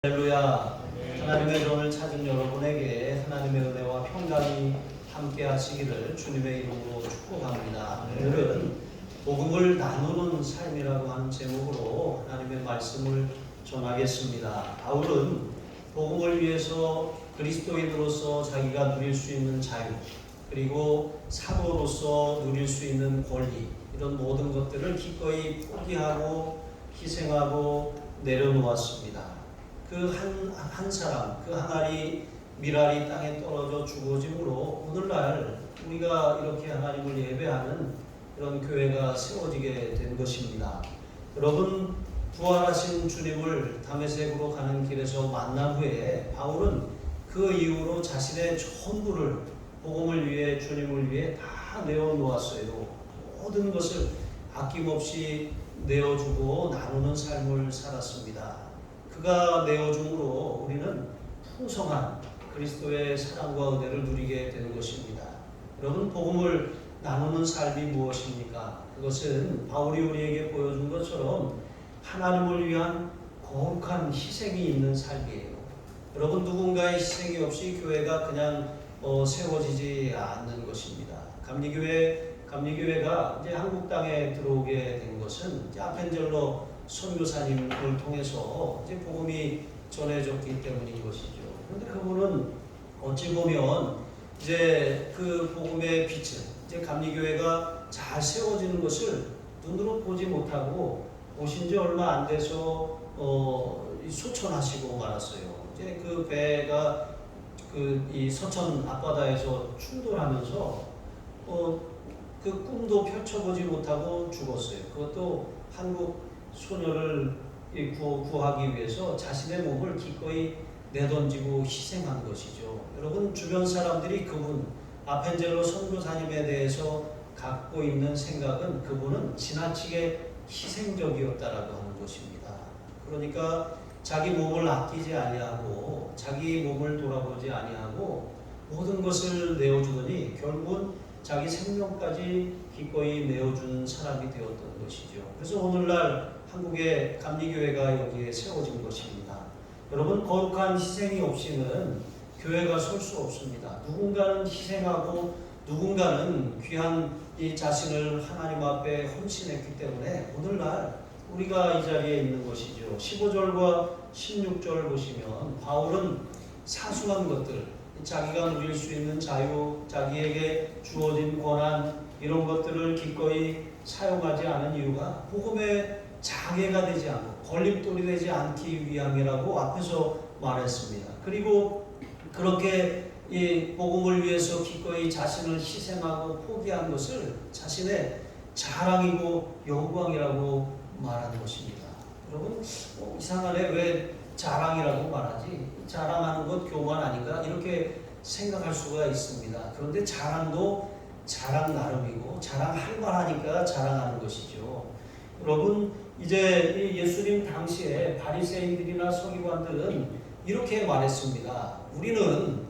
할렐루야. 하나님의 돈을 찾은 여러분에게 하나님의 은혜와 평강이 함께 하시기를 주님의 이름으로 축복합니다. 오늘은 복음을 나누는 삶이라고 하는 제목으로 하나님의 말씀을 전하겠습니다. 바울은 복음을 위해서 그리스도인으로서 자기가 누릴 수 있는 자유, 그리고 사도로서 누릴 수 있는 권리, 이런 모든 것들을 기꺼이 포기하고 희생하고 내려놓았습니다. 그 한 사람, 그 한 알이 밀알이 땅에 떨어져 죽어짐으로 오늘날 우리가 이렇게 하나님을 예배하는 그런 교회가 세워지게 된 것입니다. 여러분, 부활하신 주님을 다메섹으로 가는 길에서 만난 후에 바울은 그 이후로 자신의 전부를 복음을 위해, 주님을 위해 다 내어놓았어요. 모든 것을 아낌없이 내어주고 나누는 삶을 살았습니다. 그가 내어줌으로 우리는 풍성한 그리스도의 사랑과 은혜를 누리게 되는 것입니다. 여러분, 복음을 나누는 삶이 무엇입니까? 그것은 바울이 우리에게 보여준 것처럼 하나님을 위한 거룩한 희생이 있는 삶이에요. 여러분, 누군가의 희생이 없이 교회가 그냥 세워지지 않는 것입니다. 감리교회가 이제 한국 땅에 들어오게 된 것은 이제 아펜젤로 선교사님을 통해서 이제 복음이 전해졌기 때문인 것이죠. 그런데 그분은 어찌 보면 이제 그 복음의 빛을, 이제 감리교회가 잘 세워지는 것을 눈으로 보지 못하고 오신 지 얼마 안 돼서 소천하시고 말았어요. 이제 그 배가 이 서천 앞바다에서 충돌하면서 그 꿈도 펼쳐보지 못하고 죽었어요. 그것도 한국 소녀를 구하기 위해서 자신의 몸을 기꺼이 내던지고 희생한 것이죠. 여러분, 주변 사람들이 그분 아펜젤로 선교사님에 대해서 갖고 있는 생각은 그분은 지나치게 희생적이었다라고 하는 것입니다. 그러니까 자기 몸을 아끼지 아니하고 자기 몸을 돌아보지 아니하고 모든 것을 내어주더니 결국은 자기 생명까지 기꺼이 내어준 사람이 되었던 것이죠. 그래서 오늘날 한국의 감리교회가 여기에 세워진 것입니다. 여러분, 거룩한 희생이 없이는 교회가 설 수 없습니다. 누군가는 희생하고 누군가는 귀한 이 자신을 하나님 앞에 헌신했기 때문에 오늘날 우리가 이 자리에 있는 것이죠. 15절과 16절 보시면 바울은 사소한 것들, 자기가 누릴 수 있는 자유, 자기에게 주어진 권한, 이런 것들을 기꺼이 사용하지 않은 이유가 복음의 장애가 되지 않고 걸림돌이 되지 않기 위함이라고 앞에서 말했습니다. 그리고 그렇게 이 복음을 위해서 기꺼이 자신을 희생하고 포기한 것을 자신의 자랑이고 영광이라고 말하는 것입니다. 여러분, 이상하네, 왜 자랑이라고 말하지? 자랑하는 것 교만 아닌가? 이렇게 생각할 수가 있습니다. 그런데 자랑도 자랑 나름이고 자랑할 만하니까 자랑하는 것이죠. 여러분, 이제 예수님 당시에 바리새인들이나 서기관들은 이렇게 말했습니다. 우리는,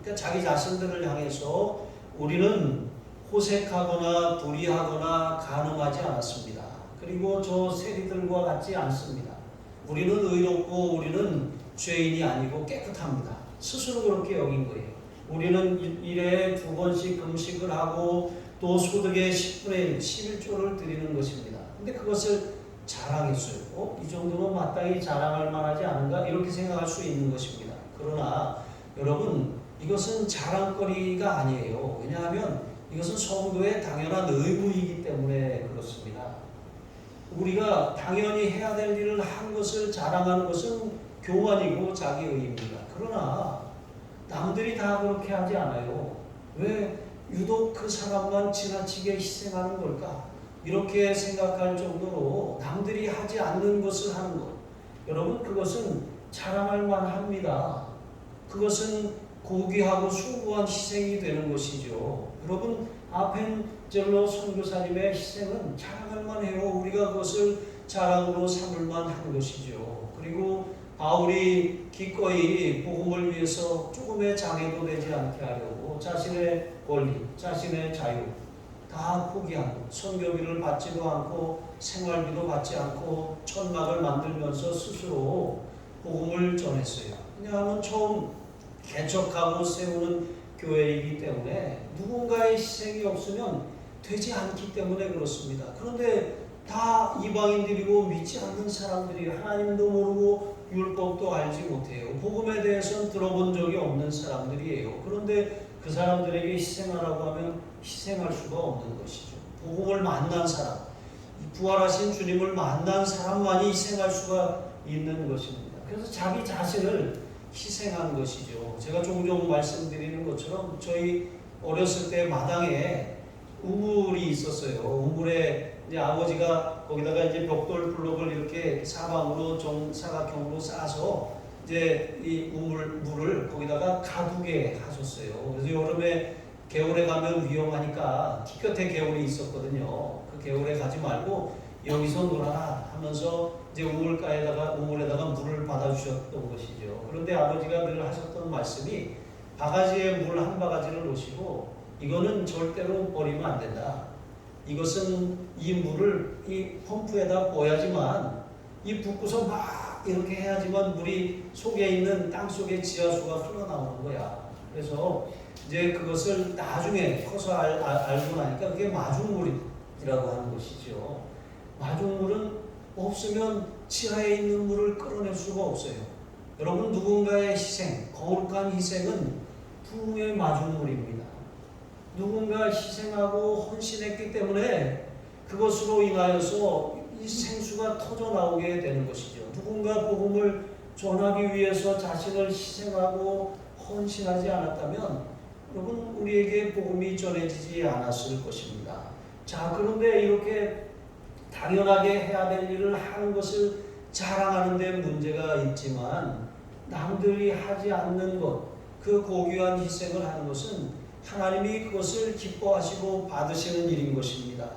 그러니까 자기 자신들을 향해서 우리는 호색하거나 불의하거나 간음하지 않았습니다. 그리고 저 세리들과 같지 않습니다. 우리는 의롭고 우리는 죄인이 아니고 깨끗합니다. 스스로 그렇게 여긴 거예요. 우리는 일에 2번씩 금식을 하고 또 소득의 10분의 1, 11조를 드리는 것입니다. 근데 그것을 자랑했어요. 이 정도면 마땅히 자랑할 만하지 않은가? 이렇게 생각할 수 있는 것입니다. 그러나 여러분, 이것은 자랑거리가 아니에요. 왜냐하면 이것은 성도의 당연한 의무이기 때문에 그렇습니다. 우리가 당연히 해야 될 일을 한 것을 자랑하는 것은 교만이고 자기의입니다. 그러나 남들이 다 그렇게 하지 않아요. 왜 유독 그 사람만 지나치게 희생하는 걸까? 이렇게 생각할 정도로 남들이 하지 않는 것을 하는 것, 여러분, 그것은 자랑할 만합니다. 그것은 고귀하고 숭고한 희생이 되는 것이죠. 여러분, 아펜젤로 선교사님의 희생은 자랑할 만해요. 우리가 그것을 자랑으로 삼을 만한 것이죠. 그리고 바울이 기꺼이 복음을 위해서 조금의 장애도 되지 않게 하려고 자신의 권리, 자신의 자유 다 포기하고 선교비를 받지도 않고 생활비도 받지 않고 천막을 만들면서 스스로 복음을 전했어요. 왜냐하면 처음 개척하고 세우는 교회이기 때문에 누군가의 희생이 없으면 되지 않기 때문에 그렇습니다. 그런데 다 이방인들이고 믿지 않는 사람들이 하나님도 모르고 율법도 알지 못해요. 복음에 대해서는 들어본 적이 없는 사람들이에요. 그런데 그 사람들에게 희생하라고 하면 희생할 수가 없는 것이죠. 복음을 만난 사람, 부활하신 주님을 만난 사람만이 희생할 수가 있는 것입니다. 그래서 자기 자신을 희생한 것이죠. 제가 종종 말씀드리는 것처럼 저희 어렸을 때 마당에 우물이 있었어요. 우물에 이제 아버지가 거기다가 이제 벽돌 블록을 이렇게 사방으로 정사각형으로 싸서 이제 이 물을 거기다가 가두게 하셨어요. 그래서 여름에 개울에 가면 위험하니까 티 끝에 개울이 있었거든요. 그 개울에 가지 말고 여기서 놀아라 하면서 이제 우물에다가 물을 받아주셨던 것이죠. 그런데 아버지가 늘 하셨던 말씀이 바가지에 물 한 바가지를 놓으시고 이거는 절대로 버리면 안 된다. 이것은 이 물을 이 펌프에다 부어야지만 이 붓고서 막 이렇게 해야지만 물이 속에 있는 땅 속에 지하수가 흘러나오는 거야. 그래서 이제 그것을 나중에 커서 알고 나니까 그게 마중물이라고 하는 것이죠. 마중물은 없으면 지하에 있는 물을 끌어낼 수가 없어요. 여러분, 누군가의 희생, 거룩한 희생은 부흥의 마중물입니다. 누군가 희생하고 헌신했기 때문에 그것으로 인하여서 이 생수가 터져 나오게 되는 것이죠. 누군가 복음을 전하기 위해서 자신을 희생하고 헌신하지 않았다면 여러분, 우리에게 복음이 전해지지 않았을 것입니다. 자, 그런데 이렇게 당연하게 해야 될 일을 하는 것을 자랑하는 데 문제가 있지만 남들이 하지 않는 것, 그 고귀한 희생을 하는 것은 하나님이 그것을 기뻐하시고 받으시는 일인 것입니다.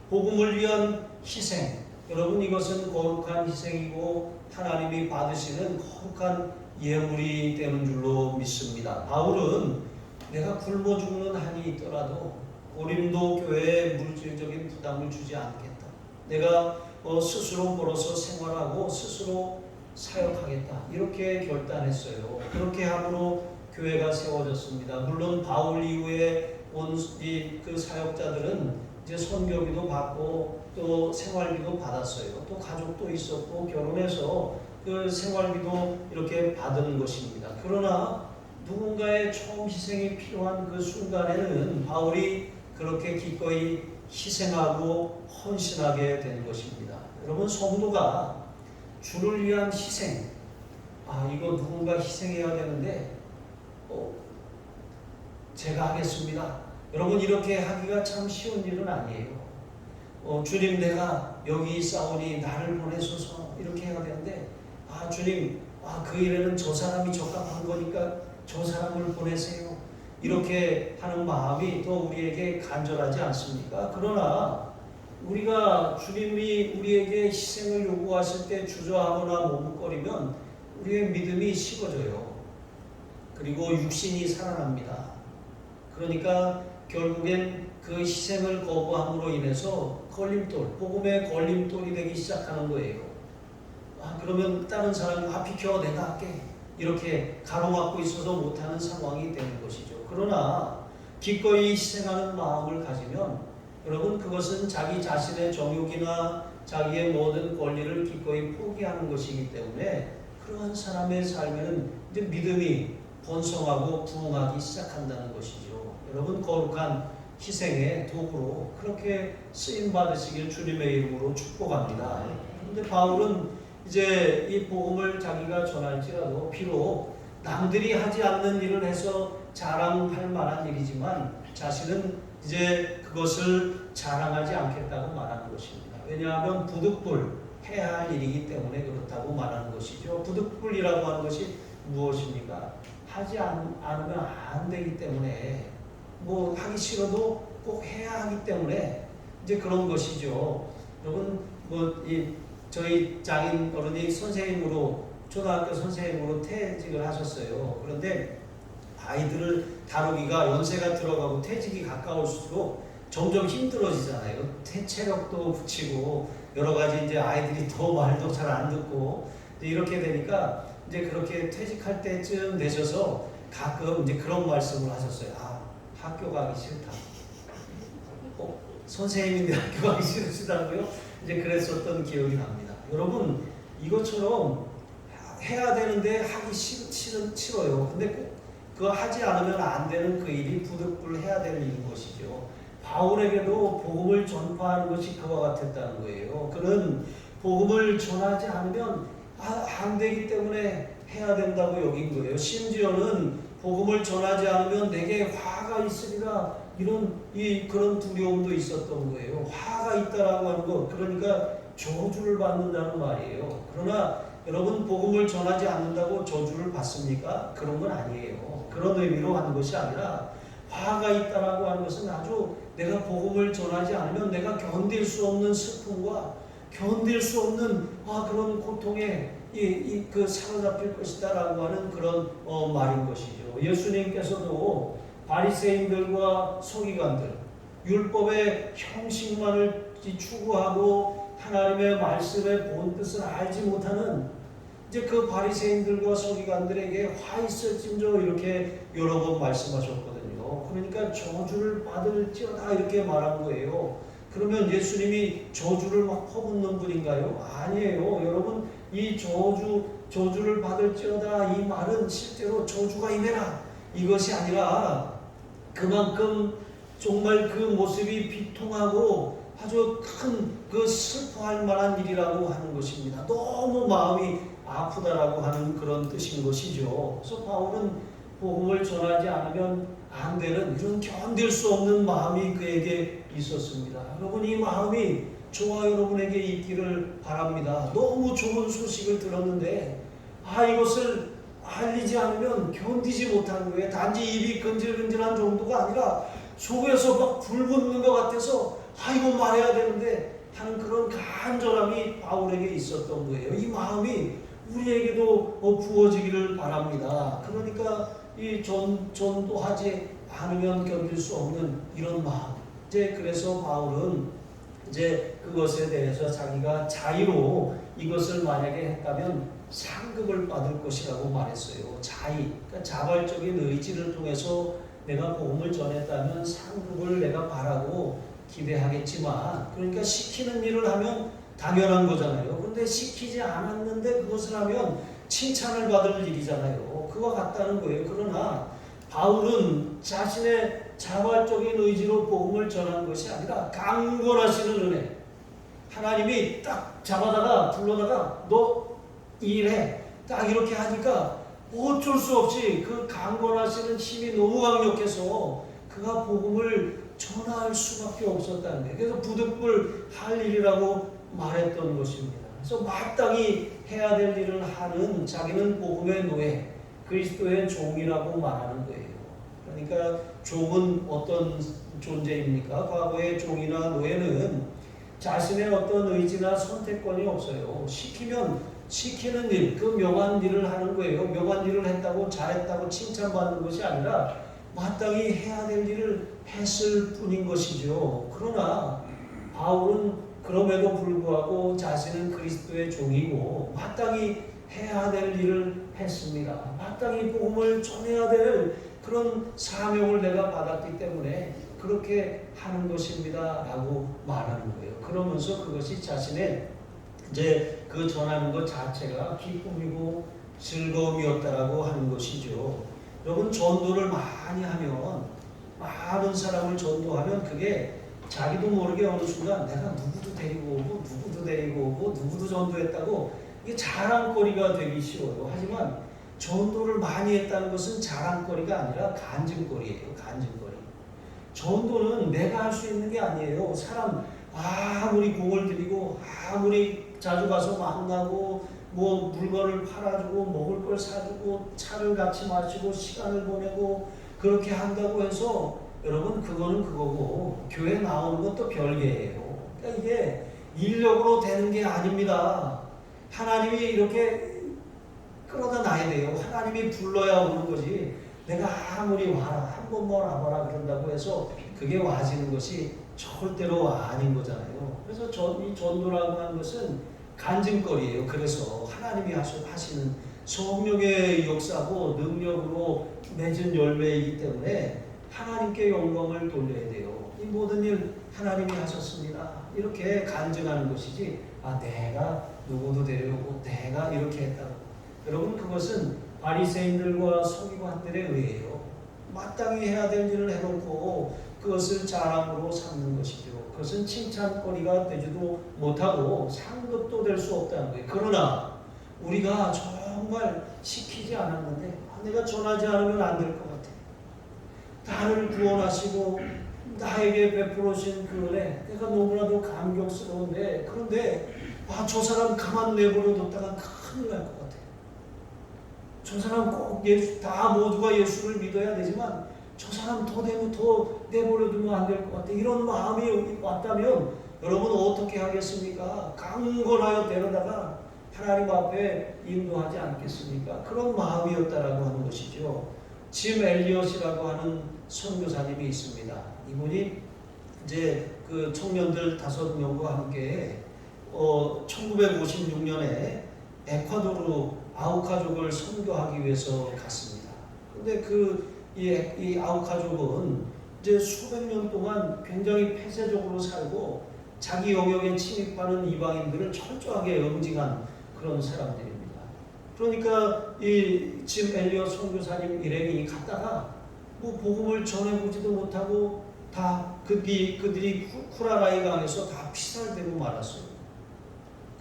복음을 위한 희생, 여러분, 이것은 거룩한 희생이고 하나님이 받으시는 거룩한 예물이 되는 줄로 믿습니다. 바울은 내가 굶어 죽는 한이 있더라도 고린도 교회에 물질적인 부담을 주지 않겠다. 내가 스스로 벌어서 생활하고 스스로 사역하겠다. 이렇게 결단했어요. 그렇게 함으로 교회가 세워졌습니다. 물론 바울 이후에 온 그 사역자들은 이제 선교비도 받고 또 생활비도 받았어요. 또 가족도 있었고 결혼해서 그 생활비도 이렇게 받은 것입니다. 그러나 누군가의 처음 희생이 필요한 그 순간에는 바울이 그렇게 기꺼이 희생하고 헌신하게 된 것입니다. 여러분, 성도가 주를 위한 희생, 이거 누군가 희생해야 되는데 제가 하겠습니다. 여러분, 이렇게 하기가 참 쉬운 일은 아니에요. 주님, 내가 여기 있사오니 나를 보내소서, 이렇게 해야 되는데 주님, 그 일에는 저 사람이 적합한 거니까 저 사람을 보내세요. 이렇게 하는 마음이 또 우리에게 간절하지 않습니까? 그러나 우리가 주님이 우리에게 희생을 요구하실 때 주저하거나 머뭇거리면 우리의 믿음이 식어져요. 그리고 육신이 살아납니다. 그러니까 결국엔 그 희생을 거부함으로 인해서 복음의 걸림돌이 되기 시작하는 거예요. 그러면 다른 사람이 비켜, 내가 할게, 이렇게 가로막고 있어서 못하는 상황이 되는 것이죠. 그러나 기꺼이 희생하는 마음을 가지면 여러분, 그것은 자기 자신의 정욕이나 자기의 모든 권리를 기꺼이 포기하는 것이기 때문에 그러한 사람의 삶에는 이제 믿음이 번성하고 부흥하기 시작한다는 것이죠. 여러분, 거룩한 희생의 도구로 그렇게 쓰임 받으시길 주님의 이름으로 축복합니다. 그런데 바울은 이제 이 복음을 자기가 전할지라도 비록 남들이 하지 않는 일을 해서 자랑할 만한 일이지만 자신은 이제 그것을 자랑하지 않겠다고 말하는 것입니다. 왜냐하면 부득불 해야 할 일이기 때문에 그렇다고 말하는 것이죠. 부득불이라고 하는 것이 무엇입니까? 하지 않으면 안 되기 때문에, 하기 싫어도 꼭 해야 하기 때문에 이제 그런 것이죠. 여러분, 저희 장인 어른이 초등학교 선생님으로 퇴직을 하셨어요. 그런데 아이들을 다루기가 연세가 들어가고 퇴직이 가까울수록 점점 힘들어지잖아요. 체력도 붙이고 여러 가지 이제 아이들이 더 말도 잘 안 듣고 이렇게 되니까 이제 그렇게 퇴직할 때쯤 되셔서 가끔 이제 그런 말씀을 하셨어요. 아, 학교 가기 싫다. 선생님인데 학교 가기 싫으시다고요? 이제 그랬었던 기억이 납니다. 여러분, 이것처럼 해야 되는데 하기 싫어요. 근데 꼭 그거 하지 않으면 안 되는 그 일이 부득불해야 될 일인 것이죠. 바울에게도 복음을 전파하는 것이 그와 같았다는 거예요. 그는 복음을 전하지 않으면 안 되기 때문에 해야 된다고 여긴 거예요. 심지어는 복음을 전하지 않으면 내게 화가 있으리라 그런 두려움도 있었던 거예요. 화가 있다라고 하는 것, 그러니까 저주를 받는다는 말이에요. 그러나 여러분, 복음을 전하지 않는다고 저주를 받습니까? 그런 건 아니에요. 그런 의미로 하는 것이 아니라 화가 있다라고 하는 것은 아주 내가 복음을 전하지 않으면 내가 견딜 수 없는 슬픔과 견딜 수 없는 그런 고통에 그 사로잡힐 것이다라고 하는 그런 말인 것이죠. 예수님께서도 바리새인들과 서기관들, 율법의 형식만을 추구하고 하나님의 말씀의 본 뜻을 알지 못하는 이제 그 바리새인들과 서기관들에게 화 있을진저 이렇게 여러 번 말씀하셨거든요. 그러니까 저주를 받을지어다 이렇게 말한 거예요. 그러면 예수님이 저주를 막 퍼붓는 분인가요? 아니에요. 여러분, 이 저주를 받을지어다 이 말은 실제로 저주가 임해라 이것이 아니라 그만큼 정말 그 모습이 비통하고 아주 큰 그 슬퍼할 만한 일이라고 하는 것입니다. 너무 마음이 아프다라고 하는 그런 뜻인 것이죠. 그래서 바울은 복음을 전하지 않으면 안 되는 이런 견딜 수 없는 마음이 그에게 있었습니다. 여러분, 이 마음이 저와 여러분에게 있기를 바랍니다. 너무 좋은 소식을 들었는데 이것을 알리지 않으면 견디지 못하는 거예요. 단지 입이 근질근질한 정도가 아니라 속에서 막 불 붙는 것 같아서 이거 말해야 되는데 하는 그런 간절함이 바울에게 있었던 거예요. 이 마음이 우리에게도 부어지기를 바랍니다. 그러니까 이 전도하지 않으면 견딜 수 없는 이런 마음. 이제 그래서 바울은 이제 그것에 대해서 자기가 자의로 이것을 만약에 했다면 상급을 받을 것이라고 말했어요. 자의, 그러니까 자발적인 의지를 통해서 내가 복음을 전했다면 상급을 내가 바라고 기대하겠지만, 그러니까 시키는 일을 하면 당연한 거잖아요. 그런데 시키지 않았는데 그것을 하면 칭찬을 받을 일이잖아요. 그와 같다는 거예요. 그러나 바울은 자신의 자발적인 의지로 복음을 전한 것이 아니라 강권하시는 은혜, 하나님이 딱 잡아다가 불러다가 너 일해 딱 이렇게 하니까 어쩔 수 없이 그 강권하시는 힘이 너무 강력해서 그가 복음을 전할 수밖에 없었다는 거예요. 그래서 부득불 할 일이라고 말했던 것입니다. 그래서 마땅히 해야 될 일을 하는 자기는 복음의 노예, 그리스도의 종이라고 말하는 거예요. 그러니까 종은 어떤 존재입니까? 과거의 종이나 노예는 자신의 어떤 의지나 선택권이 없어요. 시키는 일, 그 명한 일을 하는 거예요. 명한 일을 했다고 잘했다고 칭찬받는 것이 아니라 마땅히 해야 될 일을 했을 뿐인 것이죠. 그러나 바울은 그럼에도 불구하고 자신은 그리스도의 종이고 마땅히 해야 될 일을 했습니다. 마땅히 복음을 전해야 될 그런 사명을 내가 받았기 때문에 그렇게 하는 것입니다 라고 말하는 거예요. 그러면서 그것이 자신의 이제 그 전하는 것 자체가 기쁨이고 즐거움이었다라고 하는 것이죠. 여러분, 전도를 많이 하면, 많은 사람을 전도하면 그게 자기도 모르게 어느 순간 내가 누구도 데리고 오고 누구도 전도했다고 이게 자랑거리가 되기 쉬워요. 하지만 전도를 많이 했다는 것은 자랑거리가 아니라 간증거리예요. 간증거리. 전도는 내가 할 수 있는 게 아니에요. 사람 아무리 공을 들이고 아무리 자주 가서 만나고 뭐 물건을 팔아주고 먹을 걸 사주고 차를 같이 마시고 시간을 보내고 그렇게 한다고 해서 여러분 그거는 그거고 교회 나오는 것도 별개예요. 그러니까 이게 인력으로 되는 게 아닙니다. 하나님이 이렇게 끌어다 놔야 돼요. 하나님이 불러야 오는 거지. 내가 아무리 와라 한 번만 와봐라 그런다고 해서 그게 와지는 것이 절대로 아닌 거잖아요. 그래서 이 전도라고 하는 것은 간증거리예요. 그래서 하나님이 하시는 성령의 역사고 능력으로 맺은 열매이기 때문에 하나님께 영광을 돌려야 돼요. 이 모든 일 하나님이 하셨습니다. 이렇게 간증하는 것이지, 내가 누구도 데려오고 내가 이렇게 했다고. 여러분, 그것은 바리새인들과 서기관들의 의예요. 마땅히 해야 될 일을 해놓고 그것을 자랑으로 삼는 것이죠. 그것은 칭찬거리가 되지도 못하고 상급도 될 수 없다는 거예요. 그러나 우리가 정말 시키지 않았는데 내가 전하지 않으면 안 될 것 같아. 나를 구원하시고 나에게 베풀으신 그 은혜, 내가 너무나도 감격스러운데, 그런데 저 사람 가만 내버려뒀다가 큰일 날 것 같아. 저 사람 꼭 다 모두가 예수를 믿어야 되지만 저 사람 더 내버려두면 안 될 것 같아. 이런 마음이 왔다면 여러분 어떻게 하겠습니까? 강건하여 데려다가 하나님 앞에 인도하지 않겠습니까? 그런 마음이었다라고 하는 것이죠. 짐 엘리엇이라고 하는 선교사님이 있습니다. 이분이 이제 그 청년들 5명과 함께 1956년에 에콰도르 아우카족을 선교하기 위해서 갔습니다. 그런데 이 아우카족은 이제 수백 년 동안 굉장히 폐쇄적으로 살고 자기 영역에 침입하는 이방인들을 철저하게 응징한 그런 사람들입니다. 그러니까 이 짐 엘리엇 선교사님 일행이 갔다가 복음을 전해보지도 못하고 다 그들이 쿠라라이 강에서 다 피살되고 말았어요.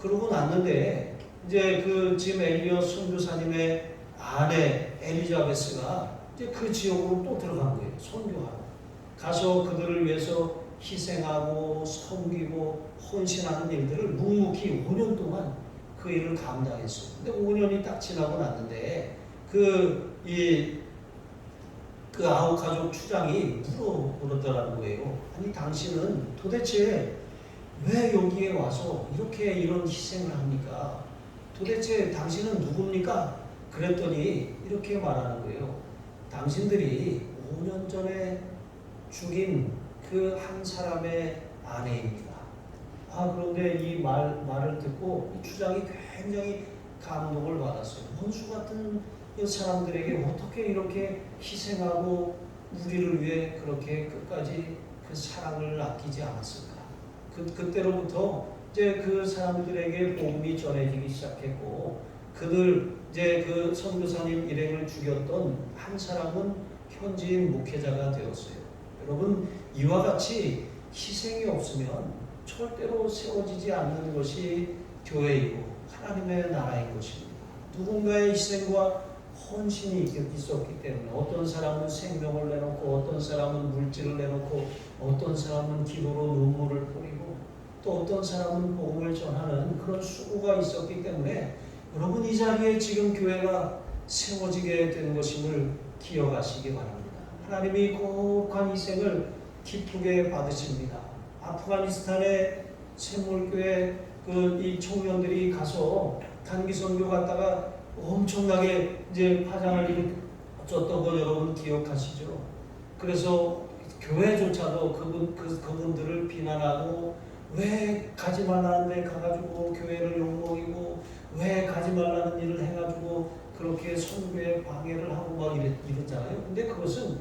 그러고 났는데 이제 그 짐 엘리엇 선교사님의 아내 엘리자베스가 이제 그 지역으로 또 들어간 거예요. 선교하러. 가서 그들을 위해서 희생하고 섬기고 헌신하는 일들을 묵묵히 5년 동안 그 일을 감당했어요. 근데 5년이 딱 지나고 났는데 그 아우카족 추장이 물어보더라는 거예요. 아니, 당신은 도대체 왜 여기에 와서 이런 희생을 합니까? 도대체 당신은 누굽니까? 그랬더니 이렇게 말하는 거예요. 당신들이 5년 전에 죽인 그 한 사람의 아내입니다. 그런데 이 말을 듣고 이 추장이 굉장히 감동을 받았어요. 원수 같은 사람들에게 어떻게 이렇게 희생하고 우리를 위해 그렇게 끝까지 그 사랑을 아끼지 않았을까? 그때로부터 이제 그 사람들에게 복음이 전해지기 시작했고, 그들 이제 그 선교사님 일행을 죽였던 한 사람은 현지인 목회자가 되었어요. 여러분, 이와 같이 희생이 없으면 절대로 세워지지 않는 것이 교회이고 하나님의 나라인 것입니다. 누군가의 희생과 헌신이 있었기 때문에 어떤 사람은 생명을 내놓고 어떤 사람은 물질을 내놓고 어떤 사람은 기도로 눈물을 뿌리고 또 어떤 사람은 복음을 전하는 그런 수고가 있었기 때문에 여러분, 이 자리에 지금 교회가 세워지게 된 것임을 기억하시기 바랍니다. 하나님이 고혹한 희생을 기쁘게 받으십니다. 아프가니스탄의 샘물교회 이 청년들이 가서 단기 선교 갔다가 엄청나게 이제 파장을 일으켰던 거 여러분 기억하시죠? 그래서 교회조차도 그분들을 비난하고 왜 가지 말라는데 가가지고 교회를 욕먹이고 왜 가지 말라는 일을 해가지고 그렇게 선교에 방해를 하고 막 이랬잖아요. 근데 그것은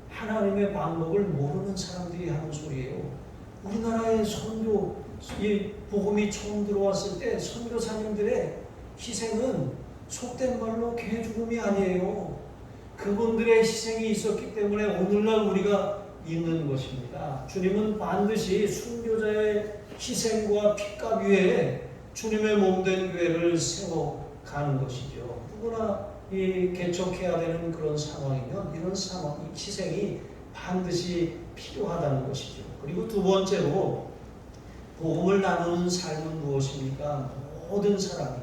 하나님의 방법을 모르는 사람들이 하는 소리예요. 우리나라의 선교, 이 복음이 처음 들어왔을 때 선교사님들의 희생은 속된 말로 개죽음이 아니에요. 그분들의 희생이 있었기 때문에 오늘날 우리가 있는 것입니다. 주님은 반드시 순교자의 희생과 피값 위에 주님의 몸된 교회를 세워가는 것이죠. 누구나 개척해야 되는 그런 상황이면 이런 상황, 희생이 반드시 필요하다는 것이죠. 그리고 두 번째로 복음을 나누는 삶은 무엇입니까? 모든 사람이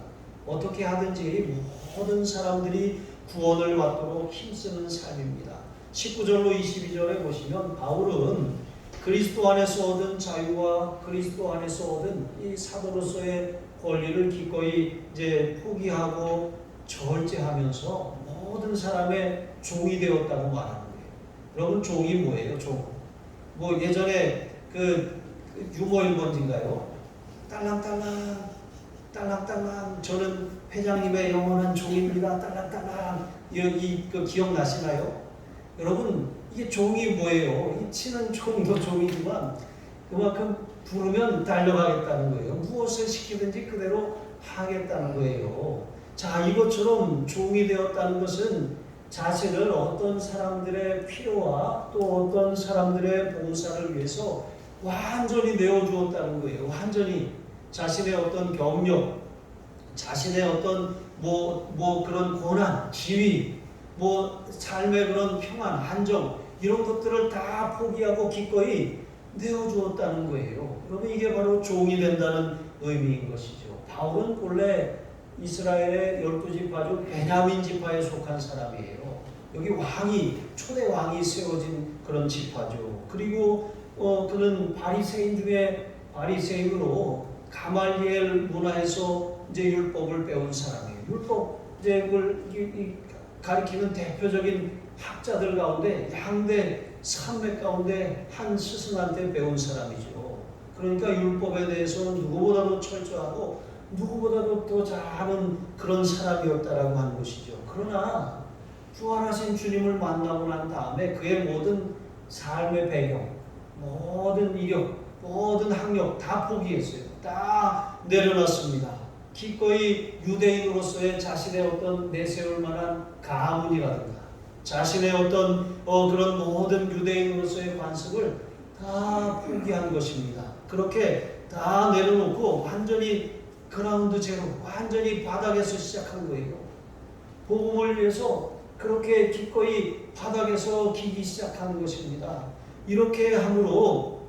어떻게 하든지 모든 사람들이 구원을 받도록 힘쓰는 삶입니다. 19절로 22절에 보시면 바울은 그리스도 안에서 얻은 자유와 그리스도 안에서 얻은 이 사도로서의 권리를 기꺼이 이제 포기하고 절제하면서 모든 사람의 종이 되었다고 말하는 거예요. 여러분, 종이 뭐예요? 종. 예전에 유머 일본인가요? 딸랑딸랑 저는 회장님의 영원한 종입니다. 딸랑딸랑 그 기억나시나요? 여러분 이게 종이 뭐예요? 이 치는 종도 종이지만 그만큼 부르면 달려가겠다는 거예요. 무엇을 시키든지 그대로 하겠다는 거예요. 자, 이것처럼 종이 되었다는 것은 자신을 어떤 사람들의 필요와 또 어떤 사람들의 봉사를 위해서 완전히 내어주었다는 거예요. 완전히 자신의 어떤 경력, 자신의 어떤 그런 고난, 지위, 삶의 그런 평안, 안정 이런 것들을 다 포기하고 기꺼이 내어주었다는 거예요. 여러분 이게 바로 종이 된다는 의미인 것이죠. 바울은 본래 이스라엘의 12지파 중 베냐민 지파에 속한 사람이에요. 여기 초대 왕이 세워진 그런 지파죠. 그리고 그는 바리새인 중에 바리새인으로 가말리엘 문화에서 이제 율법을 배운 사람이에요. 율법을 가리키는 대표적인 학자들 가운데 양대 산맥 가운데 한 스승한테 배운 사람이죠. 그러니까 율법에 대해서는 누구보다도 철저하고 누구보다도 더 잘하는 그런 사람이었다라고 하는 것이죠. 그러나 부활하신 주님을 만나고 난 다음에 그의 모든 삶의 배경, 모든 이력, 모든 학력 다 포기했어요. 다 내려놨습니다. 기꺼이 유대인으로서의 자신의 어떤 내세울 만한 가문이라든가 자신의 어떤 그런 모든 유대인으로서의 관습을 다 포기한 것입니다. 그렇게 다 내려놓고 완전히 그라운드 제로, 완전히 바닥에서 시작한 거예요. 복음을 위해서 그렇게 기꺼이 바닥에서 기기 시작한 것입니다. 이렇게 함으로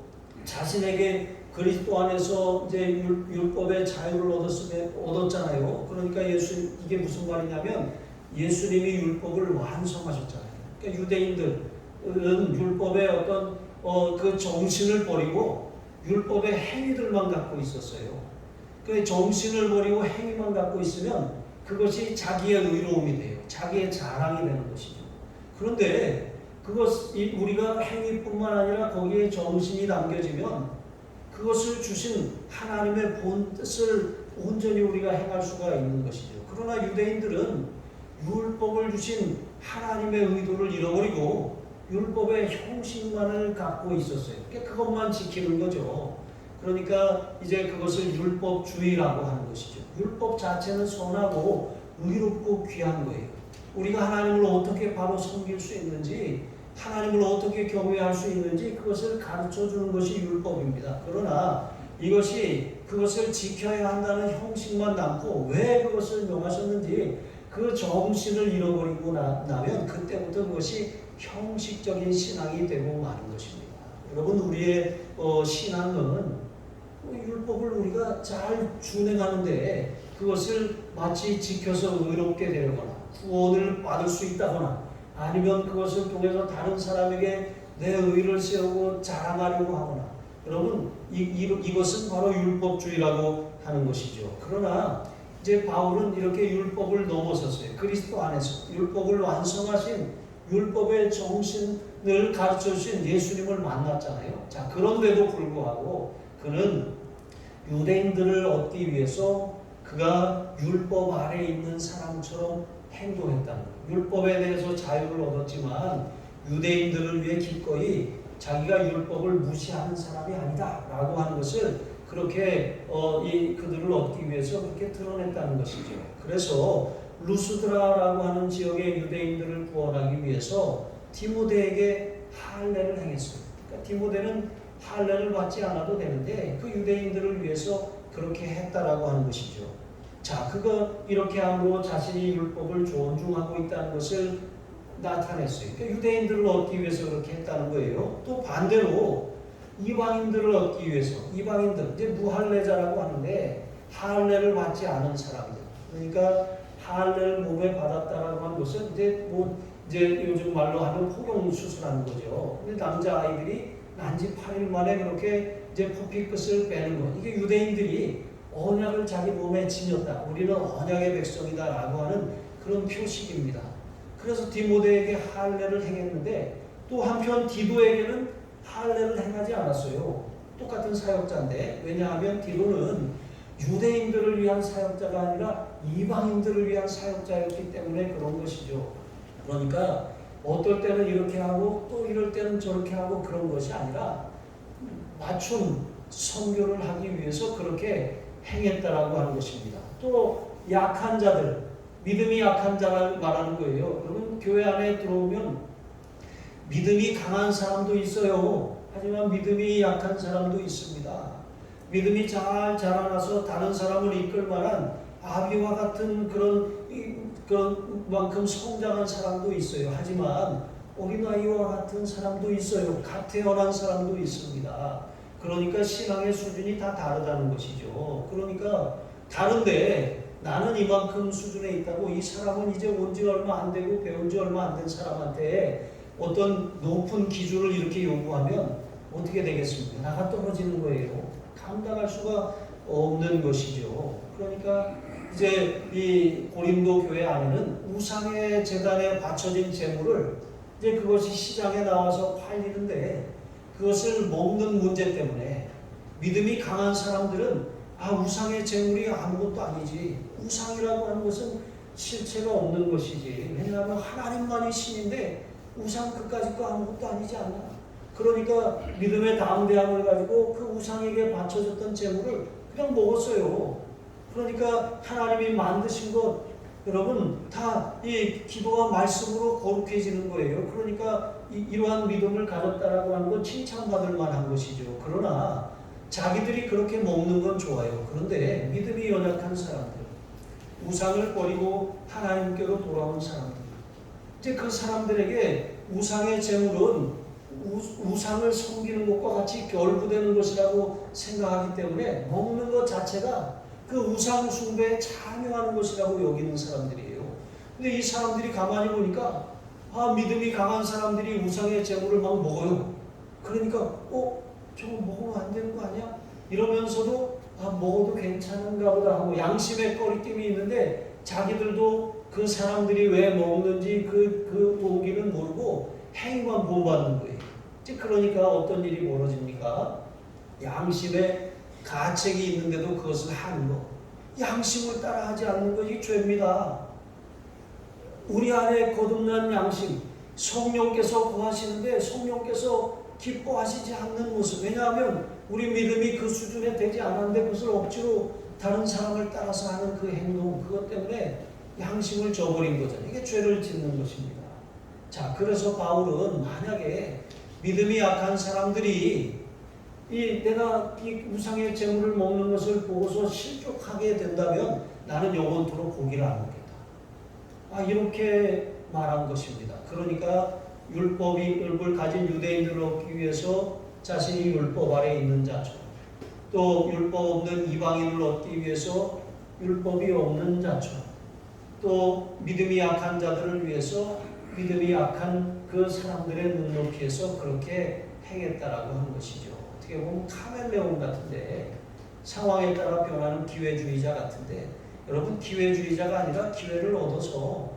자신에게 그리스도 안에서 이제 율법의 자유를 얻었잖아요. 그러니까 이게 무슨 말이냐면 예수님이 율법을 완성하셨잖아요. 그러니까 유대인들은 율법의 어떤 그 정신을 버리고 율법의 행위들만 갖고 있었어요. 그 정신을 버리고 행위만 갖고 있으면 그것이 자기의 의로움이 돼요. 자기의 자랑이 되는 것이죠. 그런데 우리가 행위뿐만 아니라 거기에 정신이 담겨지면 그것을 주신 하나님의 본 뜻을 온전히 우리가 행할 수가 있는 것이죠. 그러나 유대인들은 율법을 주신 하나님의 의도를 잃어버리고 율법의 형식만을 갖고 있었어요. 그것만 지키는 거죠. 그러니까 이제 그것을 율법주의라고 하는 것이죠. 율법 자체는 선하고 의롭고 귀한 거예요. 우리가 하나님을 어떻게 바로 섬길 수 있는지, 하나님을 어떻게 경외할 수 있는지 그것을 가르쳐주는 것이 율법입니다. 그러나 그것을 지켜야 한다는 형식만 남고 왜 그것을 명하셨는지 그 정신을 잃어버리고 나면 그때부터 그것이 형식적인 신앙이 되고 마는 것입니다. 여러분 우리의 신앙은 율법을 우리가 잘 준행하는데 그것을 마치 지켜서 의롭게 되거나 구원을 받을 수 있다거나 아니면 그것을 통해서 다른 사람에게 내 의를 세우고 자랑하려고 하거나 여러분 이것은 바로 율법주의라고 하는 것이죠. 그러나 이제 바울은 이렇게 율법을 넘어섰어요. 그리스도 안에서 율법을 완성하신 율법의 정신을 가르쳐 주신 예수님을 만났잖아요. 자, 그런데도 불구하고 그는 유대인들을 얻기 위해서 그가 율법 아래에 있는 사람처럼 행동했다는 거예요. 율법에 대해서 자유를 얻었지만 유대인들을 위해 기꺼이 자기가 율법을 무시하는 사람이 아니다 라고 하는 것을 그렇게 그들을 얻기 위해서 그렇게 드러냈다는 것이죠. 그래서 루스드라라고 하는 지역의 유대인들을 구원하기 위해서 디모데에게 할례를 행했어요. 그러니까 디모데는 할례를 받지 않아도 되는데 그 유대인들을 위해서 그렇게 했다라고 하는 것이죠. 자, 이렇게 함으로 자신이 율법을 존중하고 있다는 것을 나타냈어요. 그러니까 유대인들을 얻기 위해서 그렇게 했다는 거예요. 또 반대로 이방인들을 얻기 위해서 이방인들 이제 무할례자라고 하는데 할례를 받지 않은 사람들. 그러니까 할례를 몸에 받았다라고 하는 것은 이제 요즘 말로 하면 포경 수술하는 거죠. 근데 남자 아이들이 난지 8일 만에 그렇게 이제 포피 끝을 빼는 것. 이게 유대인들이 언약을 자기 몸에 지녔다. 우리는 언약의 백성이다라고 하는 그런 표식입니다. 그래서 디모데에게 할례를 행했는데 또 한편 디도에게는 할례를 행하지 않았어요. 똑같은 사역자인데 왜냐하면 디도는 유대인들을 위한 사역자가 아니라 이방인들을 위한 사역자였기 때문에 그런 것이죠. 그러니까 어떨 때는 이렇게 하고 또 이럴 때는 저렇게 하고 그런 것이 아니라 맞춤 선교를 하기 위해서 그렇게 행했다라고 하는 것입니다. 또 약한 자들, 믿음이 약한 자를 말하는 거예요. 여러분 교회 안에 들어오면 믿음이 강한 사람도 있어요. 하지만 믿음이 약한 사람도 있습니다. 믿음이 잘 자라나서 다른 사람을 이끌 만한 아비와 같은 그런 만큼 성장한 사람도 있어요. 하지만 어린아이와 같은 사람도 있어요. 갓 태어난 사람도 있습니다. 그러니까 신앙의 수준이 다 다르다는 것이죠. 그러니까 다른데 나는 이만큼 수준에 있다고 이 사람은 이제 온 지 얼마 안 되고 배운 지 얼마 안 된 사람한테 어떤 높은 기준을 이렇게 요구하면 어떻게 되겠습니까? 나가 떨어지는 거예요. 감당할 수가 없는 것이죠. 그러니까 이제 이 고린도 교회 안에는 우상의 제단에 바쳐진 재물을 이제 그것이 시장에 나와서 팔리는데 그것을 먹는 문제 때문에 믿음이 강한 사람들은 우상의 재물이 아무것도 아니지. 우상이라고 하는 것은 실체가 없는 것이지. 왜냐하면 하나님만이 신인데 우상 그까짓 거 아무것도 아니지 않나. 그러니까 믿음의 담대함을 가지고 그 우상에게 바쳐졌던 재물을 그냥 먹었어요. 그러니까 하나님이 만드신 것 여러분 다 이 기도와 말씀으로 거룩해지는 거예요. 그러니까 이러한 믿음을 가졌다라고 하는 건 칭찬받을 만한 것이죠. 그러나 자기들이 그렇게 먹는 건 좋아요. 그런데 믿음이 연약한 사람들, 우상을 버리고 하나님께로 돌아온 사람들, 이제 그 사람들에게 우상의 재물은 우상을 섬기는 것과 같이 결부되는 것이라고 생각하기 때문에 먹는 것 자체가 그 우상 숭배에 참여하는 것이라고 여기는 사람들이에요. 근데 이 사람들이 가만히 보니까 믿음이 강한 사람들이 우상의 재물을 막 먹어요. 그러니까 저거 먹으면 안 되는 거 아니야? 이러면서도 먹어도 괜찮은가 보다 하고 양심의 꺼리낌이 있는데 자기들도 그 사람들이 왜 먹는지 그 동기는 모르고 행위만 본받는 거예요. 그러니까 어떤 일이 벌어집니까? 양심의 가책이 있는데도 그것을 하는 거. 양심을 따라하지 않는 것이 죄입니다. 우리 안에 거듭난 양심, 성령께서 거하시는데 성령께서 기뻐하시지 않는 모습. 왜냐하면 우리 믿음이 그 수준에 되지 않았는데 그것을 억지로 다른 사람을 따라서 하는 그 행동, 그것 때문에 양심을 저버린 거잖아요. 이게 죄를 짓는 것입니다. 자, 그래서 바울은 만약에 믿음이 약한 사람들이 내가 이 우상의 재물을 먹는 것을 보고서 실족하게 된다면 나는 영원토록 고기를 안 먹겠다. 이렇게 말한 것입니다. 그러니까 율법을 가진 유대인들을 얻기 위해서 자신이 율법 아래 있는 자처럼 또 율법 없는 이방인을 얻기 위해서 율법이 없는 자처럼 또 믿음이 약한 자들을 위해서 믿음이 약한 그 사람들의 눈높이에서 그렇게 행했다라고 하는 것이죠. 어떻게 보면 카멜레온 같은데 상황에 따라 변하는 기회주의자 같은데 여러분 기회주의자가 아니라 기회를 얻어서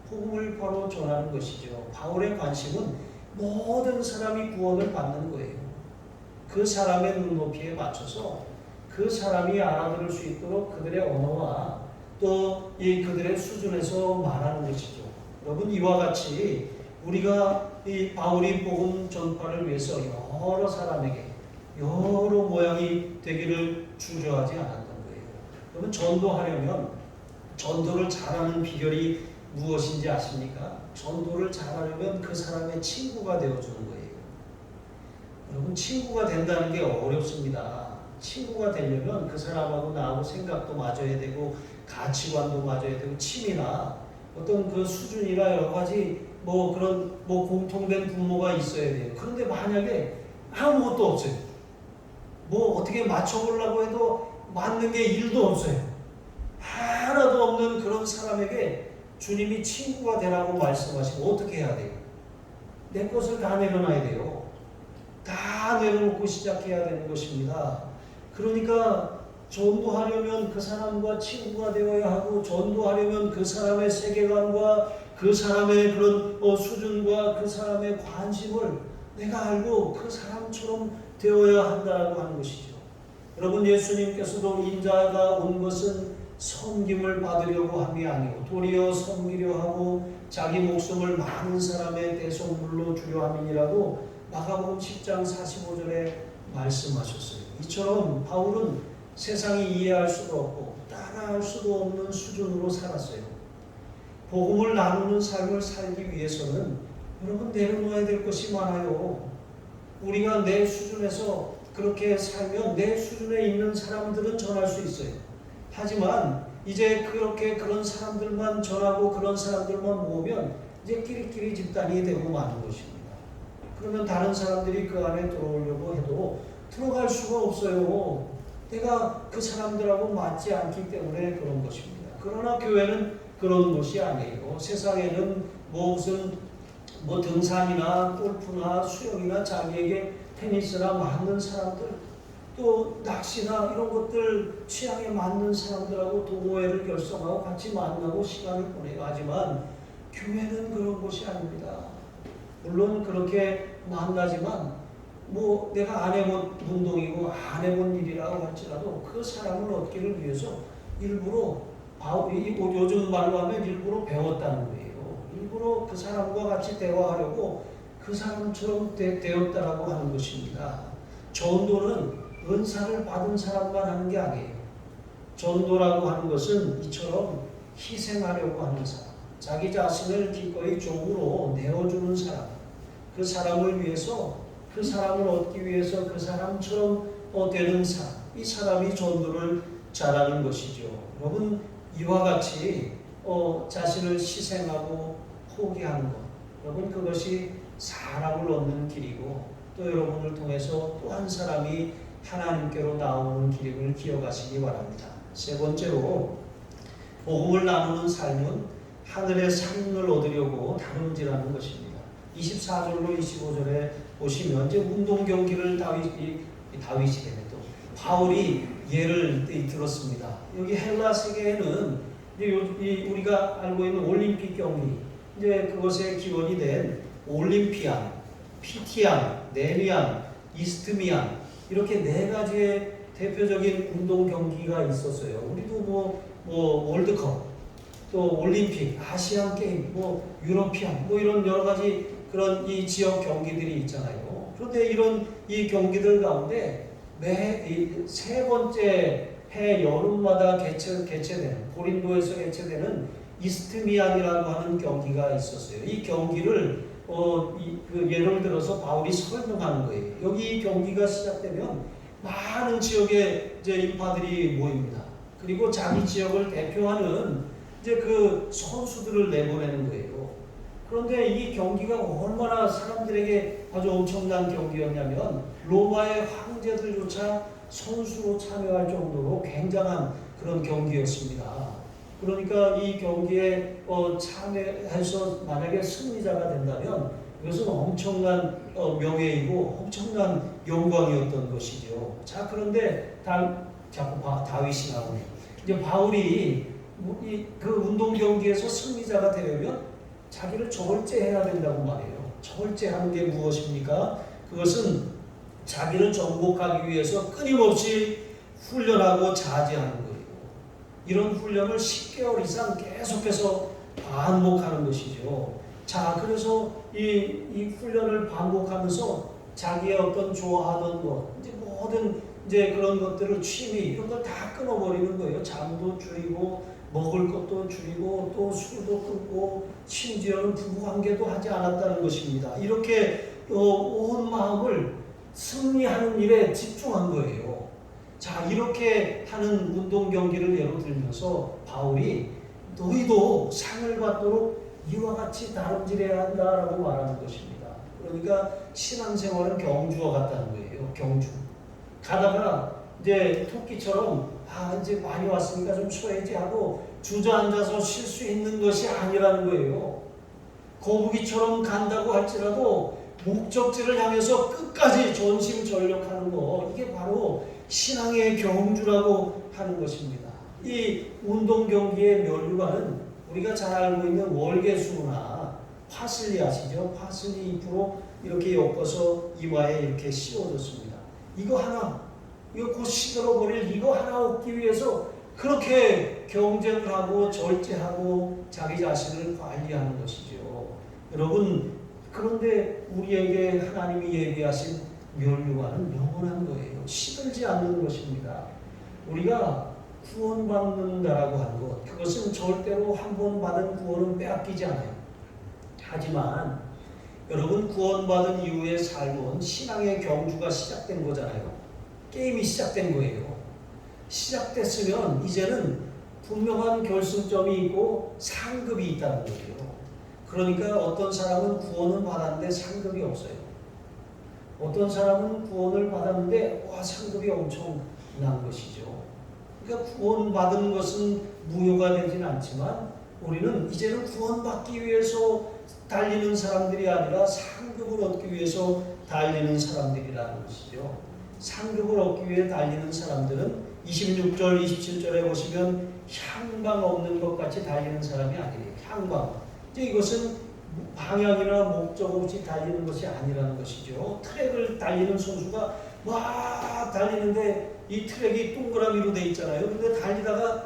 복음을 바로 전하는 것이죠. 바울의 관심은 모든 사람이 구원을 받는 거예요. 그 사람의 눈높이에 맞춰서 그 사람이 알아들을 수 있도록 그들의 언어와 또 이 그들의 수준에서 말하는 것이죠. 여러분 이와 같이 우리가 이 바울이 복음 전파를 위해서 여러 사람에게 여러 모양이 되기를 주저하지 않았던 거예요. 여러분 전도하려면 전도를 잘하는 비결이 무엇인지 아십니까? 전도를 잘하려면 그 사람의 친구가 되어주는 거예요. 여러분 친구가 된다는 게 어렵습니다. 친구가 되려면 그 사람하고 나하고 생각도 맞아야 되고 가치관도 맞아야 되고 취미나 어떤 그 수준이나 여러 가지 그런 공통된 분모가 있어야 돼요. 그런데 만약에 아무것도 없어요. 어떻게 맞춰보려고 해도 맞는 게 1도 없어요. 하나도 없는 그런 사람에게 주님이 친구가 되라고 말씀하시고 어떻게 해야 돼요? 내 것을 다 내려놔야 돼요. 다 내려놓고 시작해야 되는 것입니다. 그러니까 전도하려면 그 사람과 친구가 되어야 하고 전도하려면 그 사람의 세계관과 그 사람의 그런 수준과 그 사람의 관심을 내가 알고 그 사람처럼 되어야 한다고 하는 것이죠. 여러분 예수님께서도 인자가 온 것은 섬김을 받으려고 함이 아니오 도리어 섬기려 하고 자기 목숨을 많은 사람의 대속물로 주려 함이니라고 마가복음 10장 45절에 말씀하셨어요. 이처럼 바울은 세상이 이해할 수도 없고 따라할 수도 없는 수준으로 살았어요. 복음을 나누는 삶을 살기 위해서는 여러분 내려놓아야 될 것이 많아요. 우리가 내 수준에서 그렇게 살면 내 수준에 있는 사람들은 전할 수 있어요. 하지만 이제 그렇게 그런 사람들만 전하고 그런 사람들만 모으면 이제 끼리끼리 집단이 되고 마는 것입니다. 그러면 다른 사람들이 그 안에 들어오려고 해도 들어갈 수가 없어요. 내가 그 사람들하고 맞지 않기 때문에 그런 것입니다. 그러나 교회는 그런 것이 아니에요. 세상에는 무슨 등산이나 골프나 수영이나 자기에게 테니스나 맞는 사람들, 또 낚시나 이런 것들 취향에 맞는 사람들하고 동호회를 결성하고 같이 만나고 시간을 보내고 하지만 교회는 그런 곳이 아닙니다. 물론 그렇게 만나지만 내가 안 해본 운동이고 안 해본 일이라고 할지라도 그 사람을 얻기를 위해서 일부러 요즘 말로 하면 일부러 배웠다는 거예요. 일부러 그 사람과 같이 대화하려고 그 사람처럼 되었다라고 하는 것입니다. 전도는 은사를 받은 사람만 하는 게 아니에요. 전도라고 하는 것은 이처럼 희생하려고 하는 사람, 자기 자신을 기꺼이 종으로 내어주는 사람, 그 사람을 위해서, 그 사람을 얻기 위해서 그 사람처럼 되는 사람, 이 사람이 전도를 잘하는 것이죠. 여러분 이와 같이 자신을 희생하고 포기하는 것, 여러분 그것이 사람을 얻는 길이고 또 여러분을 통해서 또 한 사람이 하나님께로 나오는 길임을 기억하시기 바랍니다. 세 번째로 복음을 나누는 삶은 하늘의 상을 얻으려고 다름질하는 것입니다. 24절로 25절에 보시면 이제 운동 경기를 다윗이 또 바울이 예를 들었습니다. 여기 헬라 세계에는 이제 우리가 알고 있는 올림픽 경기, 이제 그것의 기원이 된 올림피안, 피티안, 네리안, 이스트미안 이렇게 네 가지의 대표적인 운동 경기가 있었어요. 우리도 월드컵, 또 올림픽, 아시안 게임, 유러피안, 이런 여러 가지 그런 이 지역 경기들이 있잖아요. 그런데 이런 이 경기들 가운데 매 세 번째 해 여름마다 개최되는 고린도에서 개최되는 이스트미안이라고 하는 경기가 있었어요. 이 경기를 예를 들어서 바울이 설명하는 거예요. 여기 경기가 시작되면 많은 지역의 이제 인파들이 모입니다. 그리고 자기 지역을 대표하는 이제 그 선수들을 내보내는 거예요. 그런데 이 경기가 얼마나 사람들에게 아주 엄청난 경기였냐면 로마의 황제들조차 선수로 참여할 정도로 굉장한 그런 경기였습니다. 그러니까 이 경기에 참여해서 만약에 승리자가 된다면 이것은 엄청난 명예이고 엄청난 영광이었던 것이죠. 자, 그런데 자꾸 다윗이 나오네요. 이제 바울이 그 운동 경기에서 승리자가 되려면 자기를 절제해야 된다고 말해요. 절제하는 게 무엇입니까? 그것은 자기를 정복하기 위해서 끊임없이 훈련하고 자제하는 거예요. 이런 훈련을 10개월 이상 계속해서 반복하는 것이죠. 자, 그래서 이 훈련을 반복하면서 자기의 어떤 좋아하던 것, 이제 모든 이제 그런 것들을 취미 이런 걸 다 끊어버리는 거예요. 잠도 줄이고 먹을 것도 줄이고 또 술도 끊고 심지어는 부부관계도 하지 않았다는 것입니다. 이렇게 온 마음을 승리하는 일에 집중한 거예요. 자, 이렇게 하는 운동 경기를 예로 들면서 바울이 너희도 상을 받도록 이와 같이 다름질해야 한다라고 말하는 것입니다. 그러니까 신앙생활은 경주와 같다는 거예요. 경주. 가다가 이제 토끼처럼 이제 많이 왔으니까 좀 쉬어야지 하고 주저앉아서 쉴 수 있는 것이 아니라는 거예요. 거북이처럼 간다고 할지라도 목적지를 향해서 끝까지 전심전력하는 거, 이게 바로 신앙의 경주라고 하는 것입니다. 이 운동 경기의 면류관은 우리가 잘 알고 있는 월계수나 파슬리 아시죠? 파슬리 잎으로 이렇게 엮어서 이마에 이렇게 씌워줬습니다. 이거 곧 시들어버릴 이거 하나 얻기 위해서 그렇게 경쟁을 하고 절제하고 자기 자신을 관리하는 것이죠. 여러분, 그런데 우리에게 하나님이 예비하신 면류관은 영원한 거예요. 시들지 않는 것입니다. 우리가 구원받는다라고 하는 것, 그것은 절대로 한 번 받은 구원은 빼앗기지 않아요. 하지만 여러분, 구원받은 이후의 삶은 신앙의 경주가 시작된 거잖아요. 게임이 시작된 거예요. 시작됐으면 이제는 분명한 결승점이 있고 상급이 있다는 거죠. 그러니까 어떤 사람은 구원을 받았는데 상급이 없어요. 어떤 사람은 구원을 받았는데 상급이 엄청난 것이죠. 그러니까 구원받은 것은 무효가 되진 않지만 우리는 이제는 구원받기 위해서 달리는 사람들이 아니라 상급을 얻기 위해서 달리는 사람들이라는 것이죠. 상급을 얻기 위해 달리는 사람들은 26절, 27절에 보시면 향방 없는 것 같이 달리는 사람이 아니에요. 향방. 이것은 방향이나 목적 없이 달리는 것이 아니라는 것이죠. 트랙을 달리는 선수가 막 달리는데 이 트랙이 동그라미로 돼 있잖아요. 근데 달리다가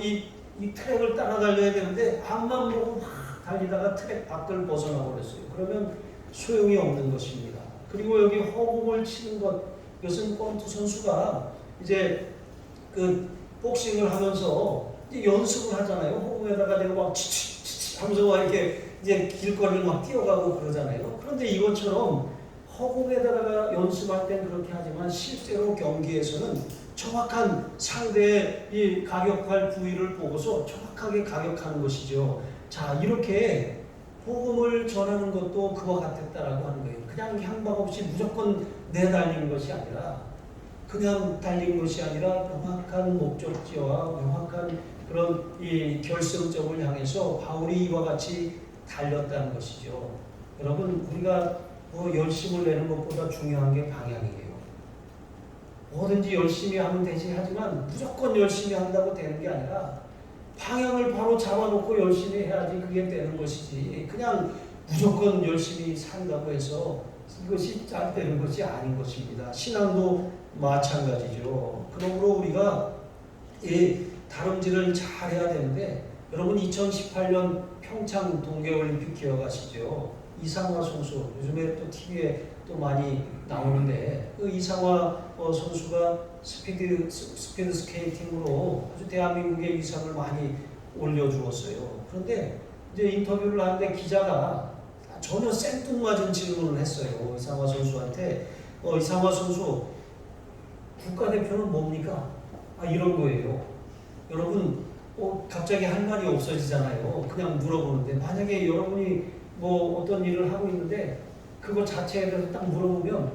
이 트랙을 따라 달려야 되는데 앞만 보고 막 달리다가 트랙 밖을 벗어나 버렸어요. 그러면 소용이 없는 것입니다. 그리고 여기 허공을 치는 것, 이것은 권투 선수가 이제 그 복싱을 하면서 이제 연습을 하잖아요. 허공에다가 내가 막 치치치치 하면서 막 이렇게 이제 길거리를 막 뛰어가고 그러잖아요. 그런데 이것처럼 허공에다가 연습할 땐 그렇게 하지만 실제로 경기에서는 정확한 상대의 이 가격할 부위를 보고서 정확하게 가격하는 것이죠. 자, 이렇게 복음을 전하는 것도 그와 같았다라고 하는 거예요. 그냥 향방 없이 무조건 내달리는 것이 아니라 그냥 달린 것이 아니라 명확한 목적지와 명확한 그런 이 결승점을 향해서 바울이 이와 같이 달렸다는 것이죠. 여러분, 우리가 열심을 내는 것보다 중요한 게 방향이에요. 뭐든지 열심히 하면 되지 하지만 무조건 열심히 한다고 되는 게 아니라 방향을 바로 잡아놓고 열심히 해야지 그게 되는 것이지, 그냥 무조건 열심히 산다고 해서 이것이 잘 되는 것이 아닌 것입니다. 신앙도 마찬가지죠. 그러므로 우리가 이 다름질을 잘 해야 되는데, 여러분 2018년 평창 동계올림픽 기억하시죠? 이상화 선수, 요즘에 또 TV에 또 많이 나오는데, 그 이상화 선수가 스피드 스케이팅으로 아주 대한민국의 위상을 많이 올려주었어요. 그런데 이제 인터뷰를 하는데 기자가 전혀 생뚱맞은 질문을 했어요. 이상화 선수한테. 이상화 선수, 국가대표는 뭡니까? 이런 거예요. 여러분, 갑자기 할 말이 없어지잖아요. 그냥 물어보는데, 만약에 여러분이 뭐 어떤 일을 하고 있는데 그거 자체에 대해서 딱 물어보면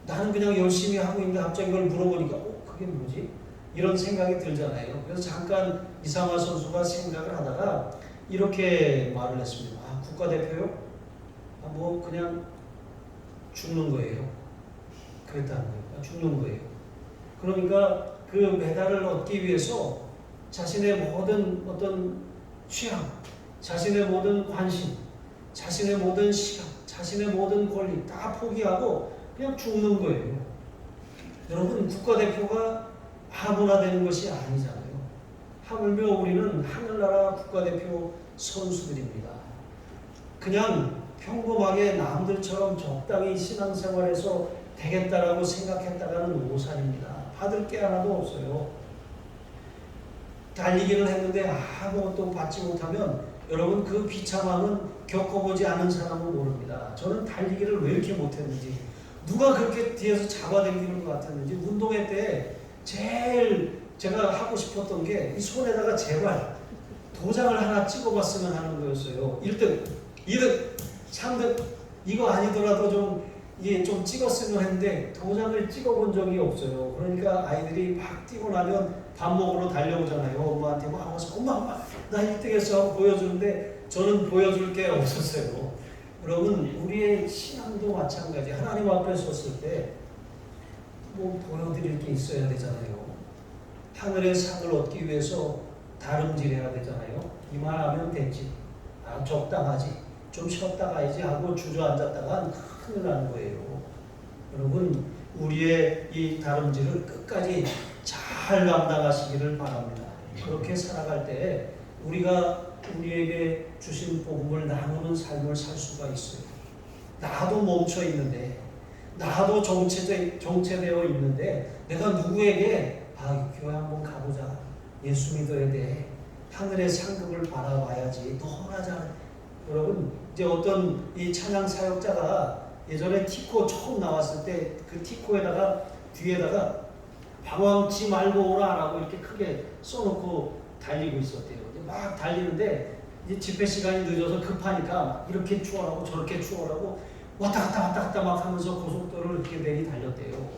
나는 그냥 열심히 하고 있는데 갑자기 그걸 물어보니까 그게 뭐지? 이런 생각이 들잖아요. 그래서 잠깐 이상화 선수가 생각을 하다가 이렇게 말을 했습니다. 국가대표요? 뭐 그냥 죽는 거예요. 그랬다는 거예요. 죽는 거예요. 그러니까 그 메달을 얻기 위해서 자신의 모든 어떤 취향, 자신의 모든 관심, 자신의 모든 시간, 자신의 모든 권리 다 포기하고 그냥 죽는 거예요. 여러분, 국가대표가 아무나 되는 것이 아니잖아요. 하물며 우리는 하늘나라 국가대표 선수들입니다. 그냥 평범하게 남들처럼 적당히 신앙생활에서 되겠다라고 생각했다가는 오산입니다. 받을 게 하나도 없어요. 달리기를 했는데 아무것도 받지 못하면 여러분, 그 비참함은 겪어보지 않은 사람은 모릅니다. 저는 달리기를 왜 이렇게 못했는지, 누가 그렇게 뒤에서 잡아당기는 것 같았는지, 운동회 때 제일 제가 하고 싶었던 게 이 손에다가 제발 도장을 하나 찍어봤으면 하는 거였어요. 1등, 2등, 3등 이거 아니더라도 좀 찍었으면 했는데 도장을 찍어본 적이 없어요. 그러니까 아이들이 막 뛰고 나면 밥 먹으러 달려오잖아요. 엄마한테 막 와서 엄마 나 1등했어 하고 보여주는데 저는 보여줄 게 없었어요. 여러분, 우리의 신앙도 마찬가지. 하나님 앞에 섰을 때 뭐 보여드릴 게 있어야 되잖아요. 하늘의 상을 얻기 위해서 다름질해야 되잖아요. 이만하면 됐지, 적당하지, 좀 쉬었다 가야지 하고 주저앉았다가 큰일 나는 거예요. 여러분, 우리의 이 다름질을 끝까지 잘 감당하시기를 바랍니다. 그렇게 살아갈 때 우리에게 주신 복음을 나누는 삶을 살 수가 있어요. 나도 멈춰 있는데, 나도 정체되어 있는데, 내가 누구에게 교회 한번 가보자, 예수 믿어야 돼, 하늘의 상급을 바라봐야지, 너무나자. 여러분, 이제 어떤 이 찬양 사역자가 예전에 티코 처음 나왔을 때 그 티코에다가 뒤에다가 방황치 말고 오라라고 이렇게 크게 써놓고 달리고 있었대요. 막 달리는데 이제 집회 시간이 늦어서 급하니까 막 이렇게 추월하고 저렇게 추월하고 왔다 갔다 막 하면서 고속도로를 이렇게 내리 달렸대요.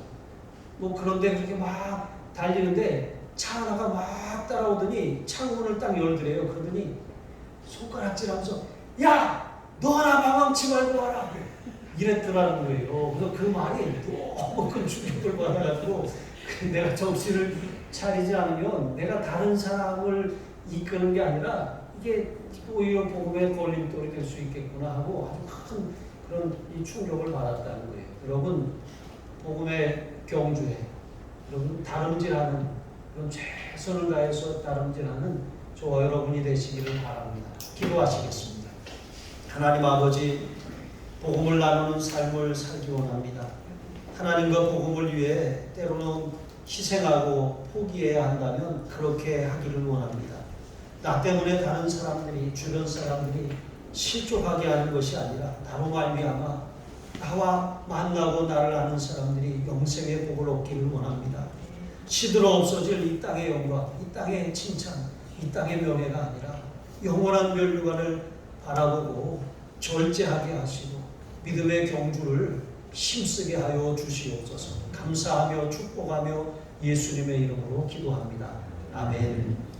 뭐 그런데 그렇게 막 달리는데 차 하나가 막 따라오더니 창문을 딱 열더래요. 그러더니 손가락질하면서 야! 너 하나 방황치 말고 와라! 이랬더라는 거예요. 그래서 그 말이 너무 큰 충격을 받아가지고 내가 정신을 차리지 않으면 내가 다른 사람을 이끄는 게 아니라 이게 오히려 복음의 걸림돌이 될 수 있겠구나 하고 아주 큰 그런 이 충격을 받았다는 거예요. 여러분, 복음의 경주에 여러분 다름질하는 그런 최선을 다해서 다름질하는 저와 여러분이 되시기를 바랍니다. 기도하시겠습니다. 하나님 아버지, 복음을 나누는 삶을 살기 원합니다. 하나님과 복음을 위해 때로는 희생하고 포기해야 한다면 그렇게 하기를 원합니다. 나 때문에 다른 사람들이, 주변 사람들이 실족하게 하는 것이 아니라 나로 말미암아 나와 만나고 나를 아는 사람들이 영생의 복을 얻기를 원합니다. 시들어 없어질 이 땅의 영광, 이 땅의 칭찬, 이 땅의 명예가 아니라 영원한 멸류관을 바라보고 절제하게 하시고 믿음의 경주를 힘쓰게 하여 주시옵소서. 감사하며 축복하며 예수님의 이름으로 기도합니다. 아멘.